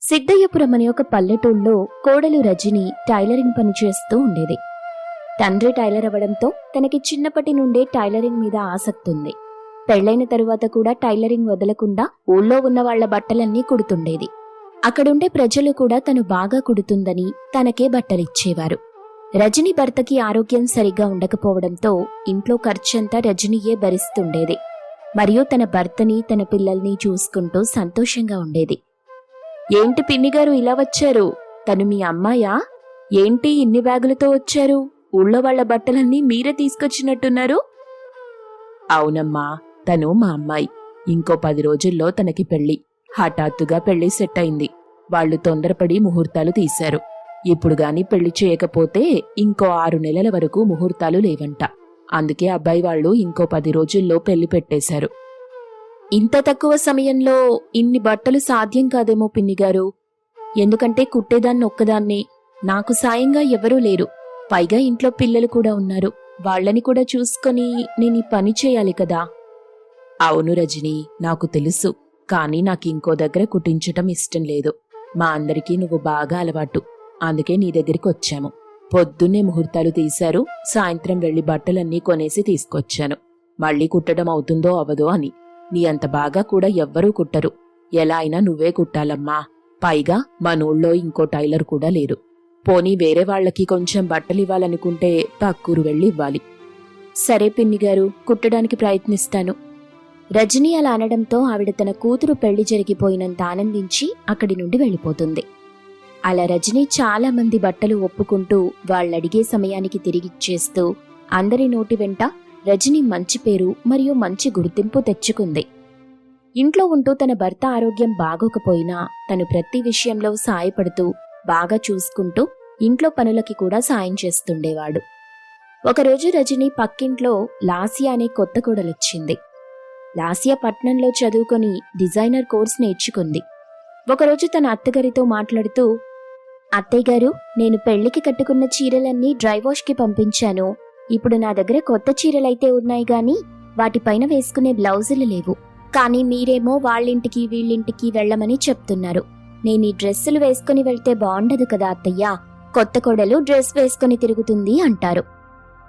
సిద్ధయ్యపురం అనే ఒక పల్లెటూళ్ళలో కోడలు రజని టైలరింగ్ పని చేస్తూ ఉండేది. తండ్రి టైలర్ అవ్వడంతో తనకి చిన్నప్పటి నుండే టైలరింగ్ మీద ఆసక్తి ఉంది. పెళ్లైన తరువాత కూడా టైలరింగ్ వదలకుండా ఊళ్ళో ఉన్న వాళ్ల బట్టలన్నీ కుడుతుండేది. అక్కడుండే ప్రజలు కూడా తను బాగా కుడుతుందని తనకే బట్టలిచ్చేవారు. రజని భర్తకి ఆరోగ్యం సరిగ్గా ఉండకపోవడంతో ఇంట్లో ఖర్చంతా రజనీయే భరిస్తుండేది. మరియు తన భర్తని తన పిల్లల్ని చూసుకుంటూ సంతోషంగా ఉండేది. ఏంటి పిన్నిగారు ఇలా వచ్చారు? తను మీ అమ్మాయా? ఏంటి ఇన్ని బ్యాగులతో వచ్చారు? ఊళ్ళో వాళ్ల బట్టలన్నీ మీరే తీసుకొచ్చినట్టున్నారు. అవునమ్మా, తను మా అమ్మాయి. ఇంకో 10 రోజుల్లో తనకి పెళ్లి. హఠాత్తుగా పెళ్లి సెట్ అయింది. వాళ్లు తొందరపడి ముహూర్తాలు తీశారు. ఇప్పుడు గాని పెళ్లి చేయకపోతే ఇంకో 6 నెలల వరకు ముహూర్తాలు లేవంట. అందుకే అబ్బాయి వాళ్ళు ఇంకో 10 రోజుల్లో పెళ్లి పెట్టేశారు. ఇంత తక్కువ సమయంలో ఇన్ని బట్టలు సాధ్యం కాదేమో పిన్నిగారు. ఎందుకంటే కుట్టేదాన్ని ఒక్కదాన్నే. నాకు సాయంగా ఎవరూ లేరు. పైగా ఇంట్లో పిల్లలు కూడా ఉన్నారు. వాళ్లని కూడా చూసుకొని నేను ఈ పని చేయాలి కదా. అవును రజని, నాకు తెలుసు. కానీ నాకింకో దగ్గర కుట్టించటం ఇష్టం లేదు. మా అందరికీ నువ్వు బాగా అలవాటు. అందుకే నీ దగ్గరికి వచ్చాము. పొద్దున్నే ముహూర్తాలు తీశారు. సాయంత్రం వెళ్లి బట్టలన్నీ కొనేసి తీసుకొచ్చాను. మళ్ళీ కుట్టడం అవుతుందో అవదో అని. నీ అంత బాగా కూడా ఎవ్వరూ కుట్టరు. ఎలా అయినా నువ్వే కుట్టాలమ్మా. పైగా మనూళ్ళో ఇంకో టైలర్ కూడా లేరు. పోనీ వేరే వాళ్లకి కొంచెం బట్టలివ్వాలనుకుంటే పక్కూరు వెళ్ళి ఇవ్వాలి. సరే పిన్నిగారు, కుట్టడానికి ప్రయత్నిస్తాను. రజని అలా అనడంతో ఆవిడ తన కూతురు పెళ్లి జరిగిపోయినంత ఆనందించి అక్కడి నుండి వెళ్ళిపోతుంది. అలా రజని చాలా మంది బట్టలు ఒప్పుకుంటూ వాళ్ళడిగే సమయానికి తిరిగిచ్చేస్తూ అందరి నోటి వెంట రజని మంచి పేరు మరియు మంచి గుర్తింపు తెచ్చుకుంది. ఇంట్లో ఉంటూ తన భర్త ఆరోగ్యం బాగోకపోయినా తను ప్రతి విషయంలో సాయపడుతూ బాగా చూసుకుంటూ ఇంట్లో పనులకి కూడా సాయం చేస్తుండేవాడు. ఒకరోజు రజని పక్కింట్లో లాసియా అనే కొత్త కోడలొచ్చింది. లాసియా పట్నంలో చదువుకొని డిజైనర్ కోర్స్ నేర్చుకుంది. ఒకరోజు తన అత్తగారితో మాట్లాడుతూ, అత్తయ్యగారు, నేను పెళ్లికి కట్టుకున్న చీరలన్నీ డ్రై వాష్కి పంపించాను. ఇప్పుడు నా దగ్గర కొత్త చీరలైతే ఉన్నాయి గాని వాటిపైన వేసుకునే బ్లౌజులు లేవు. కానీ మీరేమో వాళ్ళింటికి వీళ్ళింటికి వెళ్ళమని చెప్తున్నారు. నేను ఈ డ్రెస్సులు వేసుకుని వెళ్తే బాగుండదు కదా అత్తయ్యా. కొత్త కోడలు డ్రెస్ వేసుకుని తిరుగుతుంది అంటారు.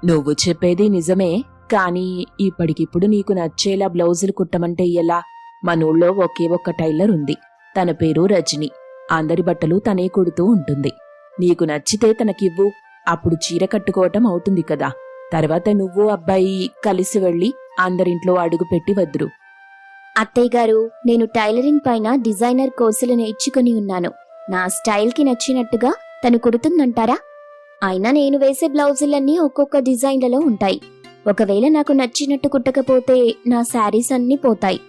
నువ్వు చెప్పేది నిజమే. కానీ ఇప్పటికిప్పుడు నీకు నచ్చేలా బ్లౌజులు కుట్టమంటే ఎలా? మనూళ్ళో ఒకే ఒక్క టైలర్ ఉంది. తన పేరు రజని. అందరి బట్టలు తనే కుడుతూ ఉంటుంది. నీకు నచ్చితే తనకివ్వు. అప్పుడు చీర కట్టుకోవటం అవుతుంది కదా. తర్వాత నువ్వు అబ్బాయి కలిసి వెళ్ళి అందరింట్లో అడుగు పెట్టి వద్దురు. అత్తయ్యగారు, నేను టైలరింగ్ పైన డిజైనర్ కోర్సులు నేర్చుకుని ఉన్నాను. నా స్టైల్కి నచ్చినట్టుగా తను కుడుతుందంటారా? అయినా నేను వేసే బ్లౌజులన్నీ ఒక్కొక్క డిజైన్లలో ఉంటాయి. ఒకవేళ నాకు నచ్చినట్టు కుట్టకపోతే నా శారీస్ అన్నీ పోతాయి.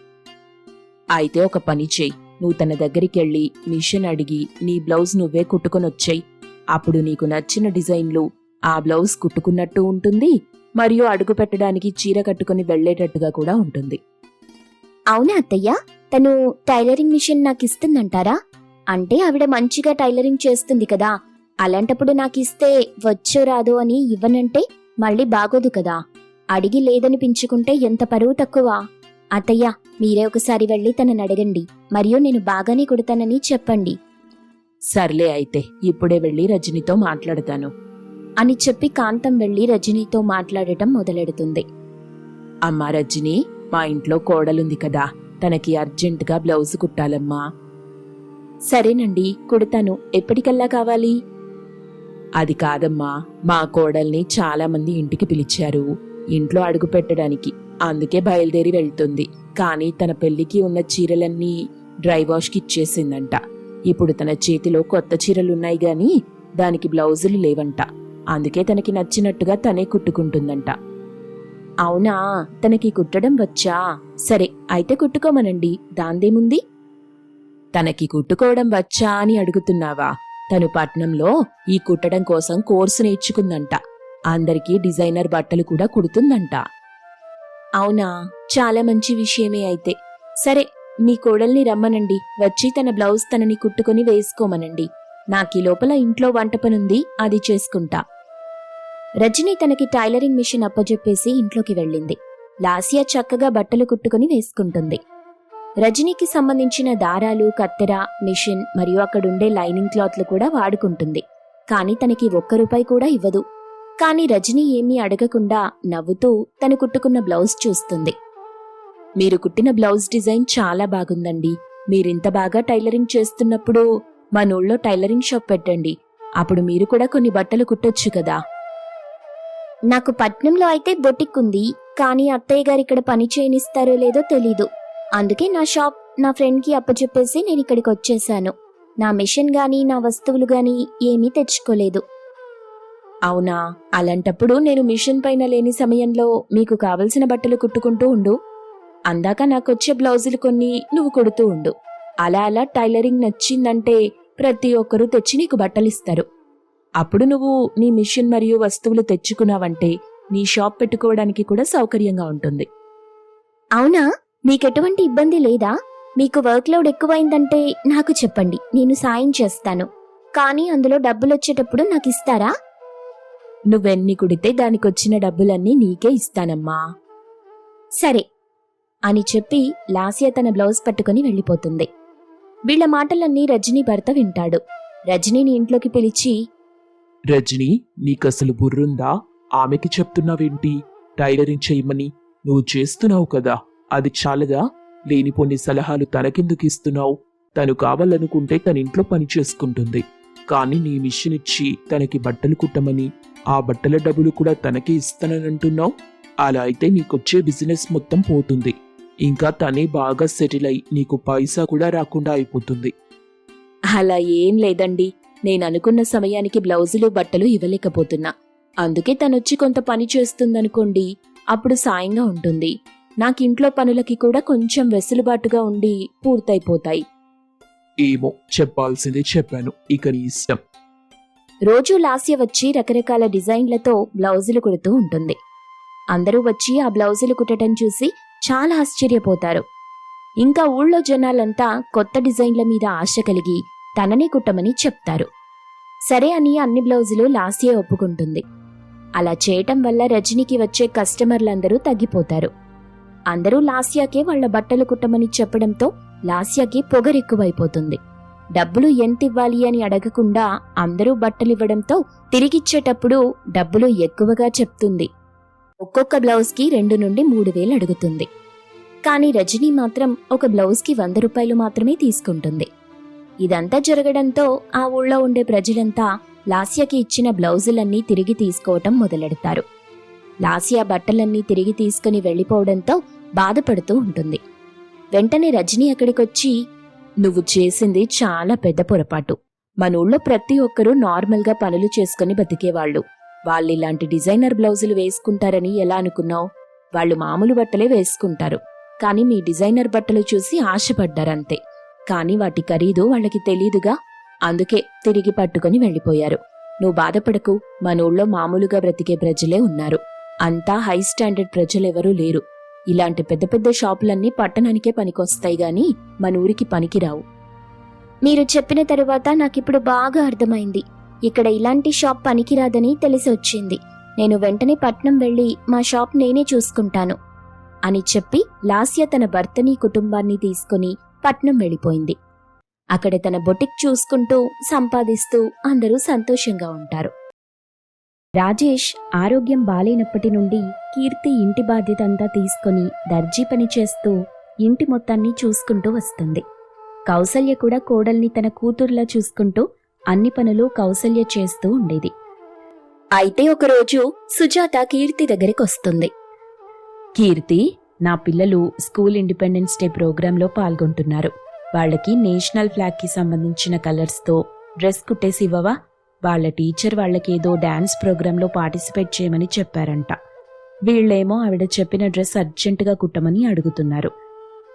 అయితే ఒక పని చెయ్యి. నువ్వు తన దగ్గరికెళ్ళి మిషన్ అడిగి నీ బ్లౌజ్ నువ్వే కుట్టుకొనొచ్చేయి. అప్పుడు నీకు నచ్చిన డిజైన్లు ఆ బ్లౌజ్ కుట్టుకున్నట్టు ఉంటుంది. మరియు అడుగు పెట్టడానికి చీర కట్టుకుని వెళ్లేటట్టుగా కూడా ఉంటుంది. అవునా అత్తయ్య? తను టైలరింగ్ మిషన్ నాకిస్తుందంటారా? అంటే ఆవిడ మంచిగా టైలరింగ్ చేస్తుంది కదా. అలాంటప్పుడు నాకిస్తే వచ్చో రాదో అని ఇవ్వనంటే మళ్ళీ బాగోదు కదా. అడిగి లేదనిపించుకుంటే ఎంత పరువు తక్కువ. అత్తయ్య, మీరే ఒకసారి వెళ్ళి తనని అడగండి. మరియు నేను బాగానే కుడతానని చెప్పండి. సర్లే, అయితే ఇప్పుడే వెళ్ళి రజనితో మాట్లాడతాను అని చెప్పి కాంతం వెళ్లి రజనీతో మాట్లాడటం మొదలెడుతుంది. అమ్మా రజని, మా ఇంట్లో కోడలుంది కదా, తనకి అర్జెంటుగా బ్లౌజ్ కుట్టాలమ్మా. సరేనండి, కుడతాను. ఎప్పటికల్లా కావాలి? అది కాదమ్మా, మా కోడల్ని చాలా మంది ఇంటికి పిలిచారు ఇంట్లో అడుగు పెట్టడానికి. అందుకే బయలుదేరి వెళ్తుంది. కానీ తన పెళ్లికి ఉన్న చీరలన్నీ డ్రై వాష్కి ఇచ్చేసిందంట. ఇప్పుడు తన చేతిలో కొత్త చీరలున్నాయి గాని దానికి బ్లౌజులు లేవంట. అందుకే తనకి నచ్చినట్టుగా తనే కుట్టుకుంటుందంట. అవునా? తనకి కుట్టడం వచ్చా? సరే, అయితే కుట్టుకోమనండి. దాందేముంది? తనకి కుట్టుకోవడం వచ్చా అని అడుగుతున్నావా? తను పట్నంలో ఈ కుట్టడం కోసం కోర్సు నేర్చుకుందంట. అందరికీ డిజైనర్ బట్టలు కూడా కుడుతుందంట. అవునా? చాలా మంచి విషయమే అయితే. సరే, మీ కోడల్ని రమ్మనండి. వచ్చి తన బ్లౌజ్ తనని కుట్టుకుని వేసుకోమనండి. నాకీ లోపల ఇంట్లో వంట పనుంది, అది చేసుకుంటా. రజని తనకి టైలరింగ్ మిషన్ అప్పజెప్పేసి ఇంట్లోకి వెళ్ళింది. లాసియా చక్కగా బట్టలు కుట్టుకుని వేసుకుంటుంది. రజనీకి సంబంధించిన దారాలు, కత్తెర, మిషన్ మరియు అక్కడుండే లైనింగ్ క్లాత్లు కూడా వాడుకుంటుంది. కానీ తనకి ₹1 కూడా ఇవ్వదు. కానీ రజనీ ఏమీ అడగకుండా నవ్వుతూ తను కుట్టుకున్న బ్లౌజ్ చూస్తుంది. మీరు కుట్టిన బ్లౌజ్ డిజైన్ చాలా బాగుందండి. మీరింత బాగా టైలరింగ్ చేస్తున్నప్పుడు మన ఊళ్ళో టైలరింగ్ షాప్ పెట్టండి. అప్పుడు మీరు కూడా కొన్ని బట్టలు కుట్టొచ్చు కదా. నాకు పట్నంలో అయితే బొటిక్ ఉంది, కానీ అత్తయ్య గారు ఇక్కడ పని చేయనిస్తారో లేదో తెలీదు. అందుకే నా షాప్ నా ఫ్రెండ్కి అప్పచెప్పేసి నేను ఇక్కడికి వచ్చేసాను. నా మిషన్ గాని నా వస్తువులు గాని ఏమీ తెచ్చుకోలేదు. అవునా? అలాంటప్పుడు నేను మిషన్ పైన లేని సమయంలో మీకు కావలసిన బట్టలు కుట్టుకుంటూ ఉండు. అందాక నాకొచ్చే బ్లౌజులు కొన్ని నువ్వు కుడుతూ ఉండు. అలా అలా టైలరింగ్ నచ్చిందంటే ప్రతి ఒక్కరూ తెచ్చి నీకు బట్టలిస్తారు. అప్పుడు నువ్వు నీ మిషన్ మరియు వస్తువులు తెచ్చుకున్నావంటే నీ షాప్ పెట్టుకోవడానికి కూడా సౌకర్యంగా ఉంటుంది. అవునా? మీకెటువంటి ఇబ్బంది లేదా? మీకు వర్క్ లోడ్ ఎక్కువైందంటే నాకు చెప్పండి, నేను సాయం చేస్తాను. కానీ అందులో డబ్బులొచ్చేటప్పుడు నాకు ఇస్తారా? నువ్వెన్ని కుడితే దానికొచ్చిన డబ్బులన్నీ నీకే ఇస్తానమ్మా. సరే అని చెప్పి లాస్య తన బ్లౌజ్ పట్టుకుని వెళ్ళిపోతుంది. వీళ్ల మాటలన్నీ రజనీ భర్త వింటాడు. రజనీని ఇంట్లోకి పిలిచి, రజనీ, నీకసలు బుర్రుందా? ఆమెకి చెప్తున్నావేంటి టైలరింగ్ చేయమని? నువ్వు చేస్తున్నావు కదా, అది చాలదా? లేనిపోని సలహాలు తనకెందుకు ఇస్తున్నావు? తను కావాలనుకుంటే తన ఇంట్లో పని చేసుకుంటుంది. కానీ నీ మిషన్ ఇచ్చి తనకి బట్టలు కుట్టమని, ఆ బట్టల డబ్బులు కూడా తనకే ఇస్తానంటున్నావు. అలా అయితే నీకొచ్చే బిజినెస్ మొత్తం పోతుంది. ఇంకా తనే బాగా సెటిల్ అయి నీకు పైసా కూడా రాకుండా అయిపోతుంది. అలా ఏం లేదండి. నేను అనుకున్న సమయానికి బ్లౌజులు బట్టలు ఇవ్వలేకపోతున్నా. అందుకే తనొచ్చి కొంత పని చేస్తుందనుకోండి, అప్పుడు సాయంగా ఉంటుంది. నాకింట్లో పనులకి కూడా కొంచెం వెసులుబాటుగా ఉండి పూర్తయిపోతాయి. ఏమో, చెప్పాల్సిందే చెప్పాను, ఇక నీ ఇష్టం. రోజూ లాస్య వచ్చి రకరకాల డిజైన్లతో బ్లౌజులు కుడుతూ ఉంటుంది. అందరూ వచ్చి ఆ బ్లౌజులు కుట్టడం చూసి చాలా ఆశ్చర్యపోతారు. ఇంకా ఊళ్ళో జనాలంతా కొత్త డిజైన్ల మీద ఆశ కలిగి తననే కుట్టమని చెప్తారు. సరే అని అన్ని బ్లౌజులు లాస్యే ఒప్పుకుంటుంది. అలా చేయటం వల్ల రజనీకి వచ్చే కస్టమర్లందరూ తగ్గిపోతారు. అందరూ లాస్యాకే వాళ్ల బట్టలు కుట్టమని చెప్పడంతో లాస్యాకి పొగరెక్కువైపోతుంది. డబ్బులు ఎంతివ్వాలి అని అడగకుండా అందరూ బట్టలివ్వడంతో తిరిగిచ్చేటప్పుడు డబ్బులు ఎక్కువగా చెప్తుంది. ఒక్కొక్క బ్లౌజ్కి 2 నుండి 3,000 అడుగుతుంది. కానీ రజనీ మాత్రం ఒక బ్లౌజ్కి ₹100 మాత్రమే తీసుకుంటుంది. ఇదంతా జరగడంతో ఆ ఊళ్ళో ఉండే ప్రజలంతా లాస్యకి ఇచ్చిన బ్లౌజులన్నీ తిరిగి తీసుకోవటం మొదలెడతారు. లాస్య బట్టలన్నీ తిరిగి తీసుకుని వెళ్లిపోవడంతో బాధపడుతూ ఉంటుంది. వెంటనే రజనీ అక్కడికొచ్చి, నువ్వు చేసింది చాలా పెద్ద పొరపాటు. మన ఊళ్ళో ప్రతి ఒక్కరూ నార్మల్గా పనులు చేసుకుని బతికేవాళ్లు. వాళ్ళిలాంటి డిజైనర్ బ్లౌజులు వేసుకుంటారని ఎలా అనుకున్నావు? వాళ్ళు మామూలు బట్టలే వేసుకుంటారు. కానీ మీ డిజైనర్ బట్టలు చూసి ఆశపడ్డారంతే. కానీ వాటి ఖరీదు వాళ్ళకి తెలీదుగా. అందుకే తిరిగి పట్టుకుని వెళ్లిపోయారు. నువ్వు బాధపడకు. మన ఊళ్ళో మామూలుగా బ్రతికే ప్రజలే ఉన్నారు. అంతా హై స్టాండర్డ్ ప్రజలెవరూ లేరు. ఇలాంటి పెద్ద పెద్ద షాపులన్నీ పట్టణానికే పనికొస్తాయి గాని మన ఊరికి పనికిరావు. మీరు చెప్పిన తరువాత నాకిప్పుడు బాగా అర్థమైంది. ఇక్కడ ఇలాంటి షాప్ పనికిరాదని తెలిసి వచ్చింది. నేను వెంటనే పట్నం వెళ్లి మా షాప్ నేనే చూసుకుంటాను అని చెప్పి లాస్య తన భర్తని కుటుంబాన్ని తీసుకుని పట్నం వెళ్ళిపోయింది. అక్కడ తన బొటిక్ చూసుకుంటూ సంపాదిస్తూ అందరూ సంతోషంగా ఉంటారు. రాజేష్ ఆరోగ్యం బాలేనప్పటి నుండి కీర్తి ఇంటి బాధ్యత అంతా తీసుకుని దర్జీ పని చేస్తూ ఇంటి మొత్తాన్ని చూసుకుంటూ వస్తుంది. కౌసల్య కూడా కోడల్ని తన కూతుర్లా చూసుకుంటూ అన్ని పనులు కౌసల్య చేస్తూ ఉండేది. అయితే ఒకరోజు సుజాత కీర్తి దగ్గరికి వస్తుంది. కీర్తి, నా పిల్లలు స్కూల్ ఇండిపెండెన్స్ డే ప్రోగ్రాంలో పాల్గొంటున్నారు. వాళ్ళకి నేషనల్ ఫ్లాగ్ కి సంబంధించిన కలర్స్తో డ్రెస్ కుట్టేసి ఇవ్వవా? వాళ్ళ టీచర్ వాళ్ళకేదో డాన్స్ ప్రోగ్రాంలో పార్టిసిపేట్ చేయమని చెప్పారంట. వీళ్లేమో ఆవిడ చెప్పిన డ్రెస్ అర్జెంటుగా కుట్టమని అడుగుతున్నారు.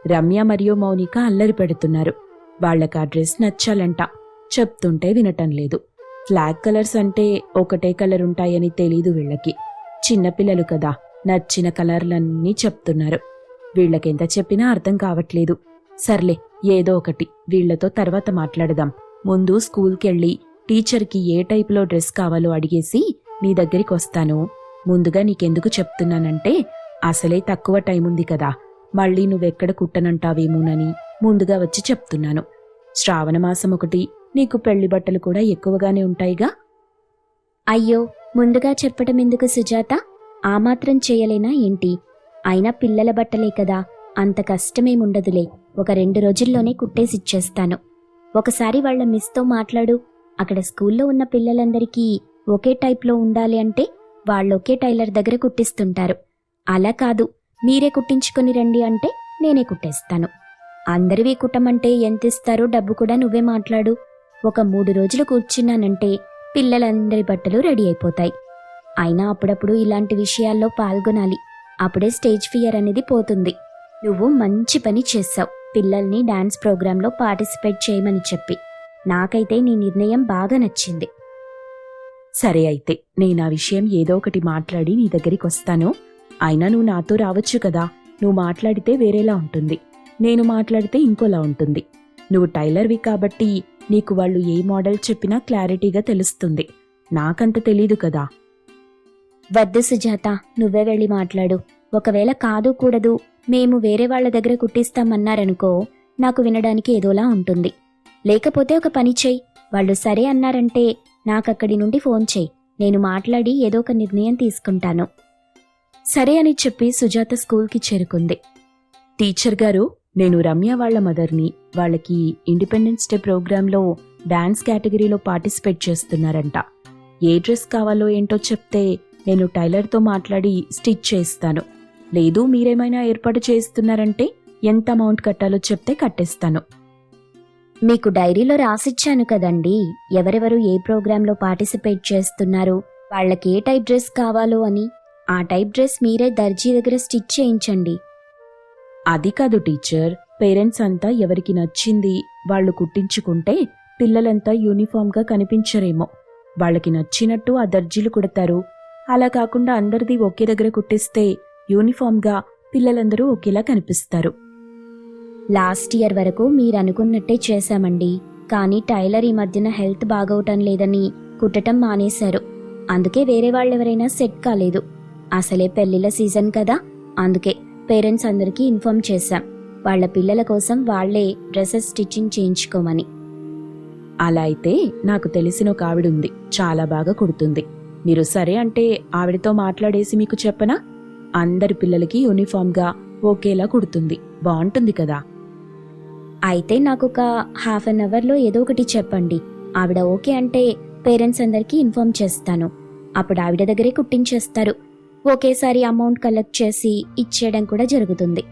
రమ్య మరియు మౌనిక అల్లరి పెడుతున్నారు. వాళ్ళకా డ్రెస్ నచ్చాలంట. చెప్తుంటే వినటం లేదు. ఫ్లాగ్ కలర్స్ అంటే ఒకటే కలర్ ఉంటాయని తెలీదు వీళ్ళకి. చిన్నపిల్లలు కదా, నచ్చిన కలర్లన్నీ చెప్తున్నారు. వీళ్ళకెంత చెప్పినా అర్థం కావట్లేదు. సర్లే, ఏదో ఒకటి వీళ్లతో తర్వాత మాట్లాడదాం. ముందు స్కూల్కెళ్ళి టీచర్కి ఏ టైపులో డ్రెస్ కావాలో అడిగేసి నీ దగ్గరికి వస్తాను. ముందుగా నీకెందుకు చెప్తున్నానంటే అసలే తక్కువ టైం ఉంది కదా, మళ్ళీ నువ్వెక్కడ కుట్టనంటావేమోనని ముందుగా వచ్చి చెప్తున్నాను. శ్రావణమాసం ఒకటి, నీకు పెళ్లి బట్టలు కూడా ఎక్కువగానే ఉంటాయిగా. అయ్యో, ముందుగా చెప్పడం ఎందుకు సుజాత? ఆ మాత్రం చేయలేనా ఏంటి? అయినా పిల్లల బట్టలే కదా, అంత కష్టమేముండదులే. ఒక 2 రోజుల్లోనే కుట్టేసిచ్చేస్తాను. ఒకసారి వాళ్ళ మిస్తో మాట్లాడు. అక్కడ స్కూల్లో ఉన్న పిల్లలందరికీ ఒకే టైప్లో ఉండాలి అంటే వాళ్ళొకే టైలర్ దగ్గర కుట్టిస్తుంటారు. అలా కాదు, మీరే కుట్టించుకొని రండి అంటే నేనే కుట్టేస్తాను. అందరివి కుట్టమంటే ఎంతిస్తారో డబ్బు కూడా నువ్వే మాట్లాడు. ఒక 3 రోజులు కూర్చున్నానంటే పిల్లలందరి బట్టలు రెడీ అయిపోతాయి. అయినా అప్పుడప్పుడు ఇలాంటి విషయాల్లో పాల్గొనాలి. అప్పుడే స్టేజ్ ఫియర్ అనేది పోతుంది. నువ్వు మంచి పని చేశావు, పిల్లల్ని డాన్స్ ప్రోగ్రాంలో పార్టిసిపేట్ చేయమని చెప్పి. నాకైతే నీ నిర్ణయం బాగా నచ్చింది. సరే అయితే నేను ఆ విషయం ఏదో ఒకటి మాట్లాడి నీ దగ్గరికి వస్తాను. అయినా నువ్వు నాతో రావచ్చు కదా. నువ్వు మాట్లాడితే వేరేలా ఉంటుంది, నేను మాట్లాడితే ఇంకోలా ఉంటుంది. నువ్వు టైలర్వి కాబట్టి నీకు వాళ్ళు ఏ మోడల్ చెప్పినా క్లారిటీగా తెలుస్తుంది. నాకంత తెలీదు కదా. వద్దు సుజాత, నువ్వే వెళ్ళి మాట్లాడు. ఒకవేళ కాదు కూడదు, మేము వేరే వాళ్ళ దగ్గర కుట్టిస్తామన్నారనుకో, నాకు వినడానికి ఏదోలా ఉంటుంది. లేకపోతే ఒక పని చెయ్యి, వాళ్ళు సరే అన్నారంటే నాకక్కడి నుండి ఫోన్ చెయ్యి. నేను మాట్లాడి ఏదో ఒక నిర్ణయం తీసుకుంటాను. సరే అని చెప్పి సుజాత స్కూల్కి చేరుకుంది. టీచర్ గారు, నేను రమ్య వాళ్ళ మదర్ని. వాళ్ళకి ఇండిపెండెన్స్ డే ప్రోగ్రాంలో డాన్స్ కేటగిరీలో పార్టిసిపేట్ చేస్తున్నారంట. ఏ డ్రెస్ కావాలో ఏంటో చెప్తే నేను టైలర్తో మాట్లాడి స్టిచ్ చేస్తాను. లేదు మీరేమైనా ఏర్పాటు చేస్తున్నారంటే ఎంత అమౌంట్ కట్టాలో చెప్తే కట్టేస్తాను. మీకు డైరీలో రాసిచ్చాను కదండి, ఎవరెవరు ఏ ప్రోగ్రాంలో పార్టిసిపేట్ చేస్తున్నారు, వాళ్ళకి ఏ టైప్ డ్రెస్ కావాలో అని. ఆ టైప్ డ్రెస్ మీరే దర్జీ దగ్గర స్టిచ్ చేయించండి. అది కాదు టీచర్, పేరెంట్స్ అంతా ఎవరికి నచ్చింది వాళ్ళు కుట్టించుకుంటే పిల్లలంతా యూనిఫామ్గా కనిపించరేమో. వాళ్ళకి నచ్చినట్టు ఆ దర్జీలు కుడతారు. అలా కాకుండా అందరిది ఒకే దగ్గర కుట్టిస్తే యూనిఫామ్గా పిల్లలందరూ ఒకేలా కనిపిస్తారు. లాస్ట్ ఇయర్ వరకు మీరనుకున్నట్టే చేశామండి. కానీ టైలర్ ఈ మధ్యన హెల్త్ బాగోవటం లేదని కుట్టటం మానేశారు. అందుకే వేరే వాళ్ళెవరైనా సెట్ కాలేదు. అసలే పెళ్లిళ్ళ సీజన్ కదా, అందుకే పేరెంట్స్ అందరికీ ఇన్ఫార్మ్ చేశాం, వాళ్ళ పిల్లల కోసం వాళ్లే డ్రెస్సెస్ స్టిచ్చింగ్ చేయించుకోమని. అలా అయితే నాకు తెలిసిన ఒక ఆవిడుంది, చాలా బాగా కుడుతుంది. మీరు సరే అంటే ఆవిడతో మాట్లాడేసి మీకు చెప్పనా? అందరి పిల్లలకి యూనిఫామ్గా ఒకేలా కుడుతుంది, బాగుంటుంది కదా. అయితే నాకు ఒక ½ అన్ అవర్లో ఏదో ఒకటి చెప్పండి. ఆవిడ ఓకే అంటే పేరెంట్స్ అందరికీ ఇన్ఫార్మ్ చేస్తాను. అప్పుడు ఆవిడ దగ్గరే కుట్టించేస్తారు. ఒకేసారి అమౌంట్ కలెక్ట్ చేసి ఇచ్చేయడం కూడా జరుగుతుంది.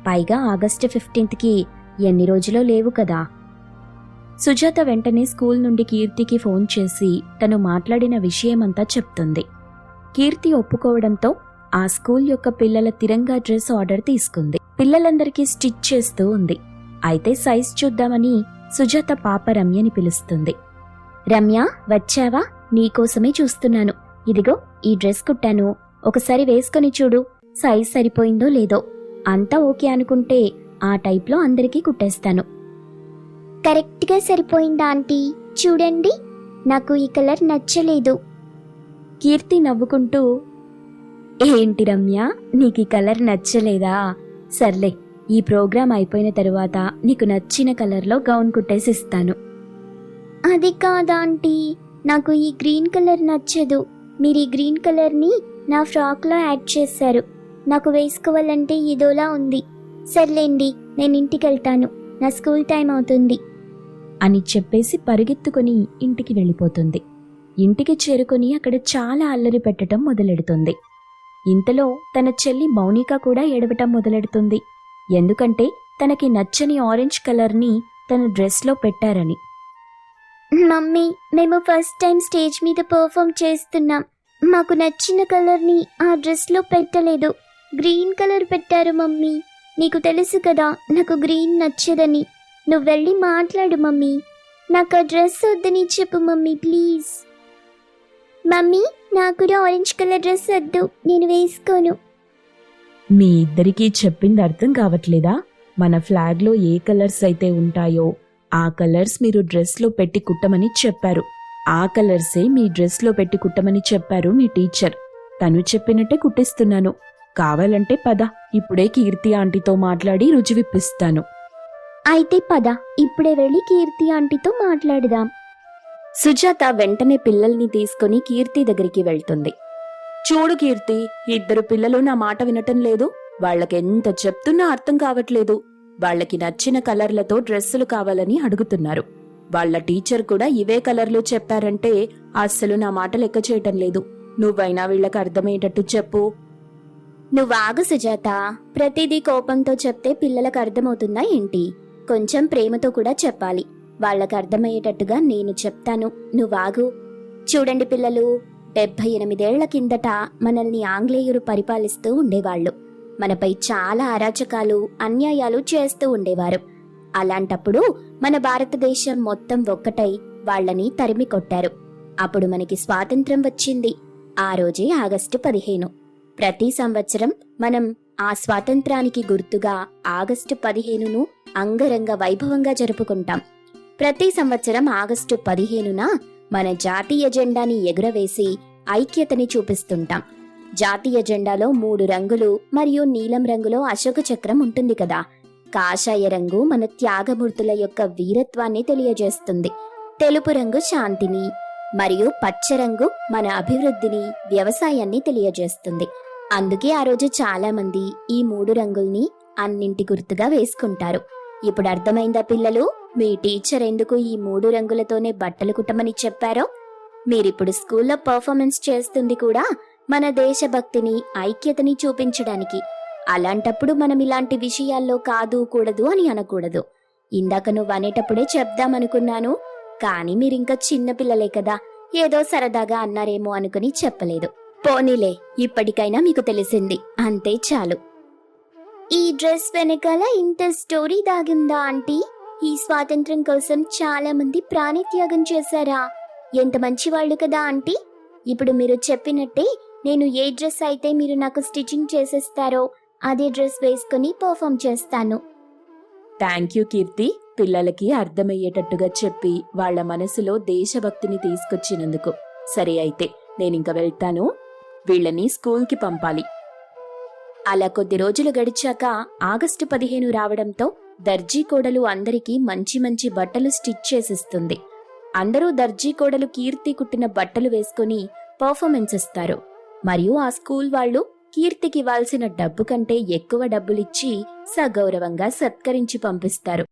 పైగా ఆగస్టు 15కి ఎన్ని రోజులో లేవు కదా. సుజాత వెంటనే స్కూల్ నుండి కీర్తికి ఫోన్ చేసి తను మాట్లాడిన విషయమంతా చెప్తుంది. కీర్తి ఒప్పుకోవడంతో ఆ స్కూల్ యొక్క పిల్లల తిరంగా డ్రెస్ ఆర్డర్ తీసుకుంది. పిల్లలందరికీ స్టిచ్ చేస్తూ ఉంది. అయితే సైజ్ చూద్దామని సుజాత పాప రమ్యని పిలుస్తుంది. రమ్య, వచ్చావా? నీకోసమే చూస్తున్నాను. ఇదిగో ఈ డ్రెస్ కుట్టాను, ఒకసారి వేసుకొని చూడు, సైజ్ సరిపోయిందో లేదో. అంతా ఓకే అనుకుంటే ఆ టైప్లో అందరికీ కుట్టేస్తాను. కరెక్ట్గా సరిపోయిందా ఆంటీ? చూడండి, నాకు ఈ కలర్ నచ్చలేదు. కీర్తి నవ్వుకుంటూ, ఏంటి రమ్య, నీకు ఈ కలర్ నచ్చలేదా? సర్లే, ఈ ప్రోగ్రాం అయిపోయిన తరువాత నీకు నచ్చిన కలర్లో గౌన్ కుట్టేసిస్తాను. అది కాదా ఆంటీ, నాకు ఈ గ్రీన్ కలర్ నచ్చదు. మీరు ఈ గ్రీన్ కలర్ని నా ఫ్రాక్లో యాడ్ చేశారు. నాకు వేసుకోవాలంటే ఇదోలా ఉంది. సర్లేండి, నేను ఇంటికి వెళ్తాను, నా స్కూల్ టైం అవుతుంది అని చెప్పేసి పరిగెత్తుకుని ఇంటికి వెళ్ళిపోతుంది. ఇంటికి చేరుకుని అక్కడ చాలా అల్లరి పెట్టడం మొదలెడుతుంది. ఇంతలో తన చెల్లి మౌనిక కూడా ఏడవటం మొదలెడుతుంది. ఎందుకంటే తనకి నచ్చని ఆరెంజ్ కలర్ని తన డ్రెస్లో పెట్టారని. మమ్మీ, మేము ఫస్ట్ టైం స్టేజ్ మీద పర్ఫామ్ చేస్తున్నాం. మాకు నచ్చిన కలర్ని ఆ డ్రెస్లో పెట్టలేదు, గ్రీన్ కలర్ పెట్టారు మమ్మీ. నీకు తెలుసు కదా నాకు గ్రీన్ నచ్చదని. నువ్వు వెళ్ళి మాట్లాడు మమ్మీ. నాకు ఆ డ్రెస్ వద్దని చెప్పు మమ్మీ, ప్లీజ్. మమ్మీ, నాకు కూడా ఆరెంజ్ కలర్ డ్రెస్ వద్దు, నేను వేసుకోను. మీ ఇద్దరికీ చెప్పింది అర్థం కావట్లేదా? మన ఫ్లాగ్లో ఏ కలర్స్ అయితే ఉంటాయో ఆ కలర్స్ మీరు డ్రెస్లో పెట్టి కుట్టమని చెప్పారు. ఆ కలర్సే మీ డ్రెస్లో పెట్టి కుట్టమని చెప్పారు మీ టీచర్. తను చెప్పినట్టే కుట్టిస్తున్నాను. కావాలంటే పద, ఇప్పుడే కీర్తి ఆంటీతో మాట్లాడి రుచి విప్పిస్తాను. అయితే పద, ఇప్పుడే వెళ్ళి కీర్తి ఆంటీతో మాట్లాడదాం. సుజాత వెంటనే పిల్లల్ని తీసుకుని కీర్తి దగ్గరికి వెళ్తుంది. చూడు కీర్తి, ఇద్దరు పిల్లలు నా మాట వినటం లేదు. వాళ్ళకెంత చెప్తున్నా అర్థం కావట్లేదు. వాళ్ళకి నచ్చిన కలర్లతో డ్రెస్సులు కావాలని అడుగుతున్నారు. వాళ్ళ టీచర్ కూడా ఇవే కలర్లు చెప్పారంటే అస్సలు నా మాట లెక్క చేయటం లేదు. నువ్వైనా వీళ్ళకి అర్థమయ్యేటట్టు చెప్పు. నువ్వాగు సుజాత, ప్రతిదీ కోపంతో చెప్తే పిల్లలకు అర్థమవుతుందా ఏంటి? కొంచెం ప్రేమతో కూడా చెప్పాలి. వాళ్ళకు అర్థమయ్యేటట్టుగా నేను చెప్తాను, నువ్వాగు. చూడండి పిల్లలు, 78 ఏళ్ల కిందట మనల్ని ఆంగ్లేయులు పరిపాలిస్తూ ఉండేవాళ్లు. మనపై చాలా అరాచకాలు, అన్యాయాలు చేస్తూ ఉండేవారు. అలాంటప్పుడు మన భారతదేశం మొత్తం ఒక్కటై వాళ్ళని తరిమి కొట్టారు. అప్పుడు మనకి స్వాతంత్ర్యం వచ్చింది. ఆ రోజే ఆగస్టు 15. ప్రతి సంవత్సరం మనం ఆ స్వాతంత్రానికి గుర్తుగా ఆగస్టు 15ను అంగరంగ వైభవంగా జరుపుకుంటాం. ప్రతి సంవత్సరం ఆగస్టు 15న మన జాతీయ జెండాని ఎగురవేసి ఐక్యతని చూపిస్తుంటాం. జాతీయ జెండాలో 3 రంగులు మరియు నీలం రంగులో అశోక చక్రం ఉంటుంది కదా. కాషాయ రంగు మన త్యాగమూర్తుల యొక్క వీరత్వాన్ని తెలియజేస్తుంది. తెలుపు రంగు శాంతిని, మరియు పచ్చ రంగు మన అభివృద్ధిని, వ్యవసాయాన్ని తెలియజేస్తుంది. అందుకే ఆ రోజు చాలా మంది ఈ 3 రంగుల్ని అన్నింటి గుర్తుగా వేసుకుంటారు. ఇప్పుడు అర్థమైందా పిల్లలు, మీ టీచర్ ఎందుకు ఈ 3 రంగులతోనే బట్టలు కుట్టమని చెప్పారో? మీరిప్పుడు స్కూల్లో పర్ఫార్మెన్స్ చేస్తుంది కూడా మన దేశభక్తిని, ఐక్యతని చూపించడానికి. అలాంటప్పుడు మనం ఇలాంటి విషయాల్లో కాదు, కూడదు అని అనకూడదు. ఇందాక నువ్వు అనేటప్పుడే చెప్దామనుకున్నాను, కానీ మీరింకా చిన్నపిల్లలే కదా, ఏదో సరదాగా అన్నారేమో అనుకుని చెప్పలేదు. పోనీలే, ఇప్పటికైనా మీకు తెలిసింది, అంతే చాలు. ఈ డ్రెస్ వెనకాల ఇంత స్టోరీ దాగిందా ఆంటీ? ఈ స్వాతంత్రం కోసం చాలా మంది ప్రాణత్యాగం చేశారా? ఎంత మంచి వాళ్ళు కదా ఆంటీ. ఇప్పుడు మీరు చెప్పినట్టే నేను ఏ డ్రెస్ అయితే మీరు నాకు స్టిచ్చింగ్ చేసేస్తారో అదే డ్రెస్ వేసుకుని పర్ఫామ్ చేస్తాను. థ్యాంక్ యూ కీర్తి, పిల్లలకి అర్థమయ్యేటట్టుగా చెప్పి వాళ్ళ మనసులో దేశభక్తిని తీసుకొచ్చినందుకు. సరే అయితే నేనింక వెళ్తాను, వీళ్ళని స్కూల్కి పంపాలి. అలా కొద్ది రోజులు గడిచాక ఆగస్టు 15 రావడంతో దర్జీ కోడలు అందరికీ మంచి మంచి బట్టలు స్టిచ్ చేసిస్తుంది. అందరూ దర్జీ కోడలు కీర్తి కుట్టిన బట్టలు వేసుకుని పర్ఫార్మెన్స్ ఇస్తారు. మరియు ఆ స్కూల్ వాళ్ళు కీర్తికి ఇవ్వాల్సిన డబ్బు కంటే ఎక్కువ డబ్బులిచ్చి సగౌరవంగా సత్కరించి పంపిస్తారు.